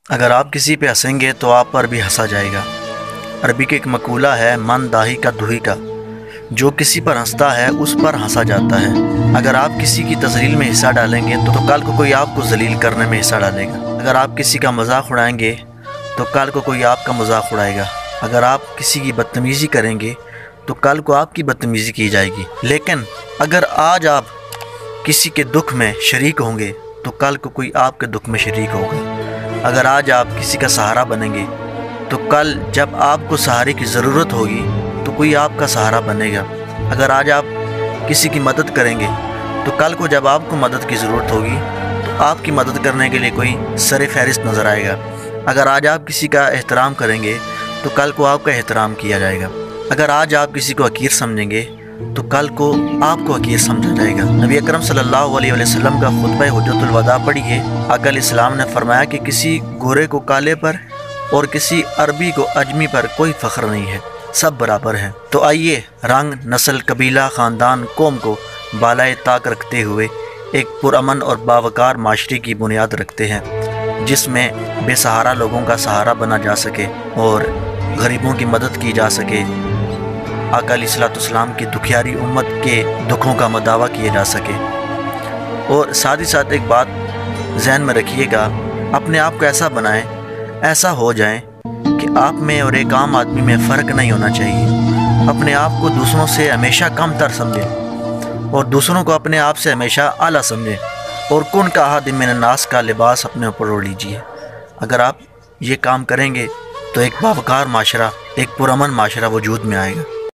اگر آپ کسی پہ ہنسیں گے تو آپ پر بھی ہنسا جائے گا۔ عربی کے ایک مقولہ ہے، من داہی کا دہی کا، جو کسی پر ہنستا ہے اس پر ہنسا جاتا ہے۔ اگر آپ کسی کی تذلیل میں حصہ ڈالیں گے تو کل کو کوئی آپ کو ذلیل کرنے میں حصہ ڈالے گا۔ اگر آپ کسی کا مذاق اڑائیں گے تو کل کو کوئی آپ کا مذاق اڑائے گا۔ اگر آپ کسی کی بدتمیزی کریں گے تو کل کو آپ کی بدتمیزی کی جائے گی۔ لیکن اگر آج آپ کسی کے دکھ میں شریک ہوں گے تو کل کو کوئی آپ کے دکھ میں شریک ہوگا۔ اگر آج آپ کسی کا سہارا بنیں گے تو کل جب آپ کو سہارے کی ضرورت ہوگی تو کوئی آپ کا سہارا بنے گا۔ اگر آج آپ کسی کی مدد کریں گے تو کل کو جب آپ کو مدد کی ضرورت ہوگی تو آپ کی مدد کرنے کے لیے کوئی سر فہرست نظر آئے گا۔ اگر آج آپ کسی کا احترام کریں گے تو کل کو آپ کا احترام کیا جائے گا۔ اگر آج آپ کسی کو حقیر سمجھیں گے تو کل کو آپ کو حقیر سمجھا جائے گا۔ نبی اکرم صلی اللہ علیہ وسلم کا خطبہ حجۃ الوداع پڑھیے۔ آقا علیہ السلام نے فرمایا کہ کسی گورے کو کالے پر اور کسی عربی کو اجمی پر کوئی فخر نہیں ہے، سب برابر ہیں۔ تو آئیے رنگ، نسل، قبیلہ، خاندان، قوم کو بالائے طاق رکھتے ہوئے ایک پرامن اور باوقار معاشرے کی بنیاد رکھتے ہیں، جس میں بے سہارا لوگوں کا سہارا بنا جا سکے اور غریبوں کی مدد کی جا سکے، آقا علیہ السلام کی دکھیاری امت کے دکھوں کا مداوع کیا جا سکے۔ اور ساتھ ہی ساتھ ایک بات ذہن میں رکھیے گا، اپنے آپ کو ایسا بنائیں، ایسا ہو جائیں کہ آپ میں اور ایک عام آدمی میں فرق نہیں ہونا چاہیے۔ اپنے آپ کو دوسروں سے ہمیشہ کم تر سمجھیں اور دوسروں کو اپنے آپ سے ہمیشہ اعلیٰ سمجھیں، اور کن کا احد من الناس کا لباس اپنے اوپر اوڑھ لیجیے۔ اگر آپ یہ کام کریں گے تو ایک باوقار معاشرہ، ایک پرامن معاشرہ وجود میں آئے گا۔